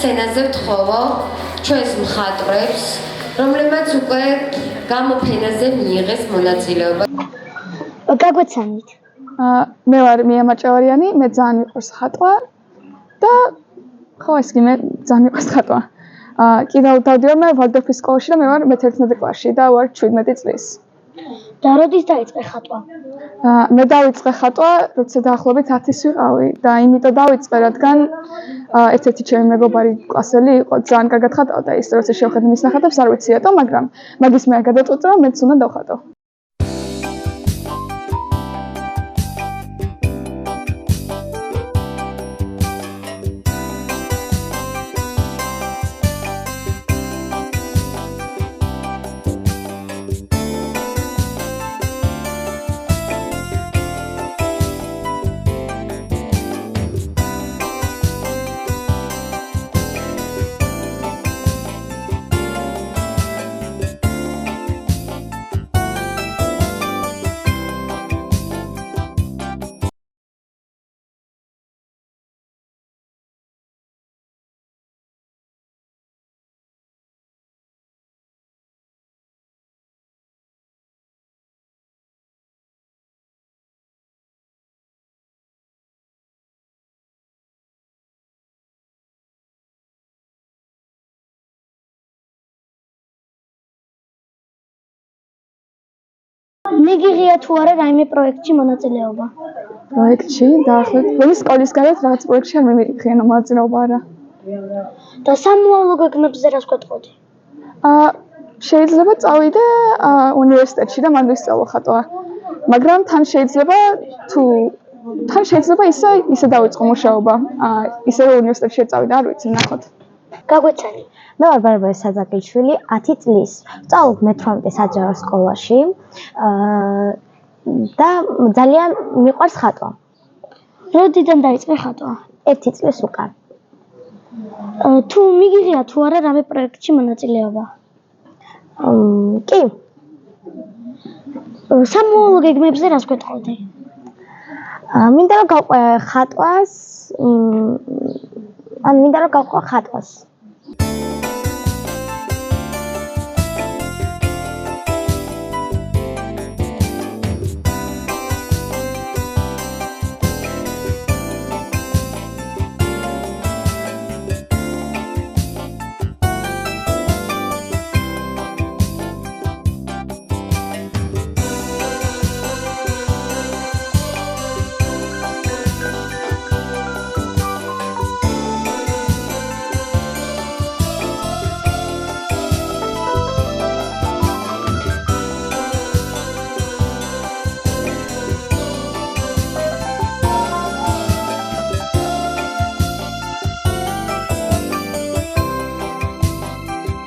სცენაზე ვთხოვო ჩვენს მხატვრებს, რომლებმაც უკვე გამოფენაზე მიიღეს მონაწილეობა. გაგვეცანით. მე ვარ მია მაჭავარიანი, მე ძალიან მიყვარს ხატვა და ხო ისე მე ძალიან მიყვარს ხატვა. კიდევ დავდივარ მე ვალდორფის სკოლაში და მე ვარ მე-11 კლასში და ვარ 17 წლის. და როდის დაიწყე ხატვა? მე დავიწყე ხატვა, როცა დაახლოებით 10-ის ვიყავი და იმიტომ დავიწყე, რადგან ერთ-ერთი ჩემი მეგობარი კლასელი იყო, ძალიან კარგად ხატავდა და ის როცა შევხედე მის ნახატებს არ ვიცი რატომ, მაგრამ მაგის მე არ გადაწყვიტე, რომ მეც უნდა დავხატო. მიგიღია თუ არა რაიმე პროექტში მონაწილეობა? პროექტში დაახლოებით բոլი სკოლის გარეთ რაღაც პროექტში არ მიმიღია მონაწილეობა არა. და სამოვალო გეგმებზე რას გვეტყოდი? შეიძლება წავიდე უნივერსიტეტში და მანდ ვისწავლო ხატვა. მაგრამ თან შეიძლება ისე დავიწყო მუშაობა. ისე რომ უნივერსიტეტში წავიდე, არ ვიცი, ნახოთ. გაგვეცანი. მე ვარ ბარბარე საძაგლიშვილი, 10 წლის. ვსწავლობ მე-18 საჯარო სკოლაში და ძალიან მიყვარს ხატვა. როდიდან დაიწყე ხატვა? 1 წლის უკან. თუ მიგიღია თუ არა რამე პროექტში მონაწილეობა? კი. სამოვალო გეგმებზე რას გვეტყოდი? მინდა რომ გავყვე ხატვას, მინდა რომ გავყვე ხატვას.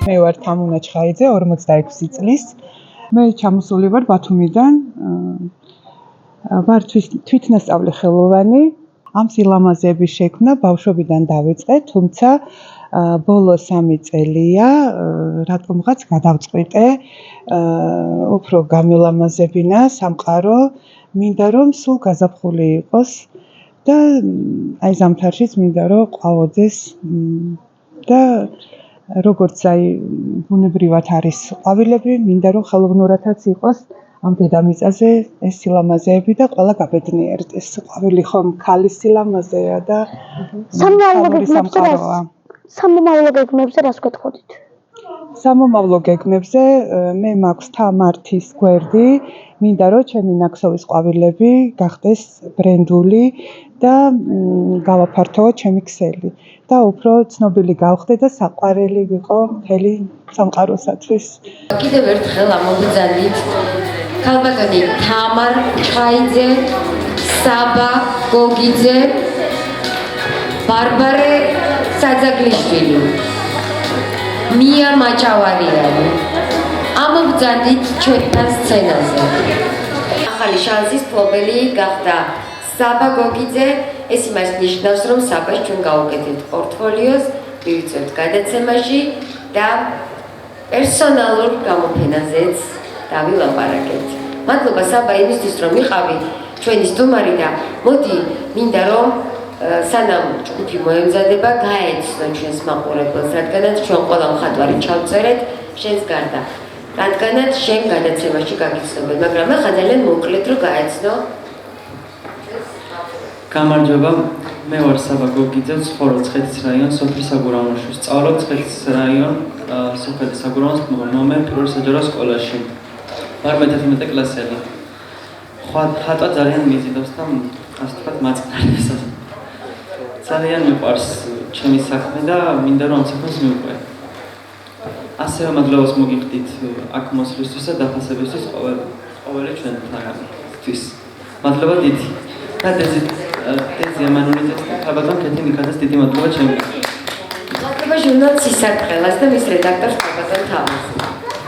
მე ვარ თამუნა ჩხაიძე, 46 წლის. მე ჩამოსული ვარ ბათუმიდან. ვარ თვითნასწავლი ხელოვანი. ამ სილამაზების შექმნა ბავშვობიდან დავიწყე, თუმცა ბოლო 3 წელია რატომღაც გადავწყვიტე უფრო გამელამაზებინა სამყარო, მინდა რომ სულ გაზაფხული იყოს და აი ზამთარშიც მინდა რომ ყვაოდეს და როგორც აი ბუნებრივად არის ყვავილები, მინდა რომ ხელოვნურადაც იყოს ამ დედამიწაზე ეს სილამაზეები და ყველა გაბედნიერდეს. ყვავილი ხომ ქალის სილამაზეა და სამომავლო გეგმებზე რას გვეტყოდით? სამომავლო გეგმებზე მე მაქვს თამართის გვერდი, მინდა რომ ჩემი ნაქსოვის ყვავილები გახდეს ბრენდული და გავაფართოო ჩემი ქსელი და უფრო ცნობილი გავხდე და საყვარელი ვიყო მთელი სამყაროსათვის. კიდევ ერთხელ ამოგბრძანით ქალბატონი თამარ ჩხაიძე, საბა გოგიძე, ბარბარე საძაგლიშვილი, მია მაჭავარიანი. ამოგბრძანით ჩვენთან სცენაზე. ახალი შანსის მფლობელი გახდა საბა გოგიძე. ეს იმას ნიშნავს, რომ საბას ჩვენ გავუკეთებთ პორტფოლიოს, მივიწევთ გადაცემაში და პერსონალურ გამოფენაზეც დავილაპარაკებთ. მადლობა საბა იმისთვის, რომ იყავი ჩვენი სტუმარი და მოდი მინდა რომ სანამ ჯგუფი მოემზადება, გაეცნო ჩვენს მაყურებელს, რადგანაც ჩვენ ყველა მხატვარი ჩავწერეთ შენს გარდა. რადგანაც შენ გადაცემაში გაგიცნობენ, მაგრამ ახლა ძალიან მოკლედ რომ გაეცნო. გამარჯობა, მე ვარ საბა გოგიძე, ვცხოვრობ ცხეთის რაიონ სოფლის საგურამოში. ვსწავლობ ცხეთის რაიონ სოფლის საგურამოს ნომერ 1 საჯარო სკოლაში. ვარ მე-11 კლასელი. ხატვა ძალიან მიზიდავს და ასე ვთქვათ მაწყნარებს. ძალიან მიყვარს ჩემი საქმე და მინდა რომ ამ საქმეს მივყვე. ასევე მადლობას მოგიხდით აქ მოსვლისთვის და დაფასებისთვის ყოველი ჩვენთანთვის. მადლობა დიდი. და დეზი ამანულიძეს და ხალბატონ ქეთი მიქაძეს დიდი მადლობა ჩემთვის. მადლობა ჟურნალ სისარტყელას და მის რედაქტორს ხალბატონ თამარს.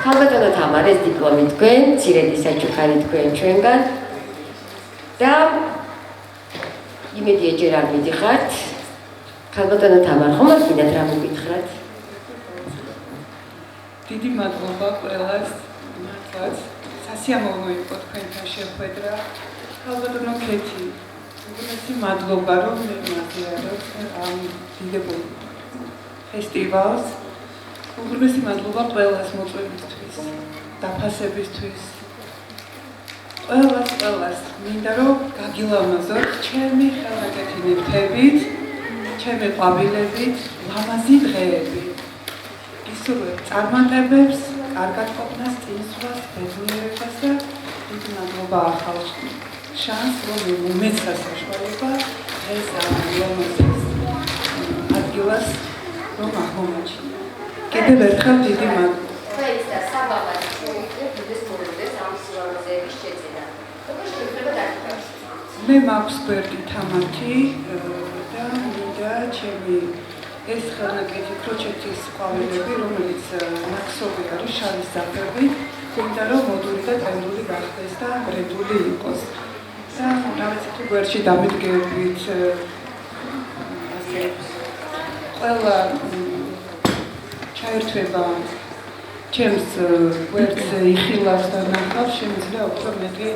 ხალბატონო თამარ, ეს დიპლომი თქვენ, მცირედი საჩუქარი თქვენ ჩვენგან. და იმედია ჯერ არ მიდიხართ. ხალბატონო თამარ, ხომ არ გინდათ რა მოგითხრათ? დიდი მადლობა ყველას, მართლაც სასიამოვნო იყო თქვენთან შეხვედრა. ხალბატონო ქეთი, უგუნესი მადლობა რომ მე მაზიაროთ ამ დიდებულ ფესტივალს. უგუნესი მადლობა ყველას მოწვევისთვის, დაფასებისთვის. ყველას მინდა რომ გაგილამაზოთ ჩემი ხელნაკეთილებით, ჩემი ყვავილებით, ლამაზი დღეები. ისურვებ წარმატებებს, კარგად ყოფნას, წინსვლას, ბედნიერებას და დიდი მადლობა ახალ შანსს, რომ მომეცა საშუალება ეს ლამაზი ადგილას რომ აღმოაჩინო. კიდევ ერთხელ დიდი მადლობა. თქვენს და საბავად შევიდეთ ბუდეს მოროდეს ამ სილამაზეების შეძენა. როგორ შეიძლება დაგიქვათ? მე მაქვს გვერდი თამათი და მინდა ჩემი ეს ხელნაკეთი ქროჩეთის ყვავილები, რომელიც ნაკსოვი არის შავის საფერით, მინდა რომ მოდური და ტრენდული გახდეს და ბრედული იყოს. და რა ვიცი თუ გვერდში დამიდგებით ასე ყველა ჩაერთვება ჩემს გვერდზე იხილავს და ნახავს, შემიძლია უფრო მეტი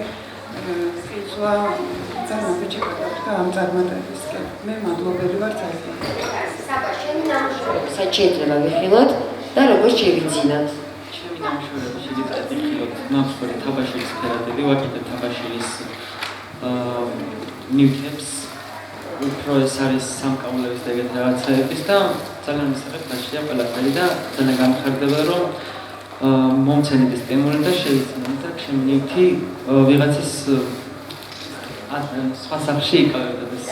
სიძვა წარმატებებს და ამ წარმატებისკენ. მე მადლობელი ვარ ძალიან. საბა, შენი ნამუშევრები საერთოდ შეიძლება ვიხილოთ და როგორ შევიძინოთ? ჩემი ნამუშევრები შეიძლება ვიხილოთ. ნამუშევრები თაბაშილის ფერადები, ვაკეთებ თაბაშილის ნივთებს. უფრო ეს არის სამკაულების და ეგეთ რაღაცების და ძალიან მისაღებია ყველაფერი და ძალიან გამხარდება რომ მომცემი სტიმული და შეიძლება და ჩემი ნივთი ვიღაცის სხვა სახში იკავებდეს.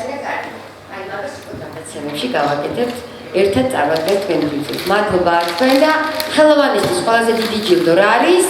აი მაგას გადაცემებში გავაკეთებთ, ერთად წარმატებთ თქვენ თვითონ. მადლობა თქვენ და ხელოვანისთვის ყველაზე დიდი ჯილდო რა არის?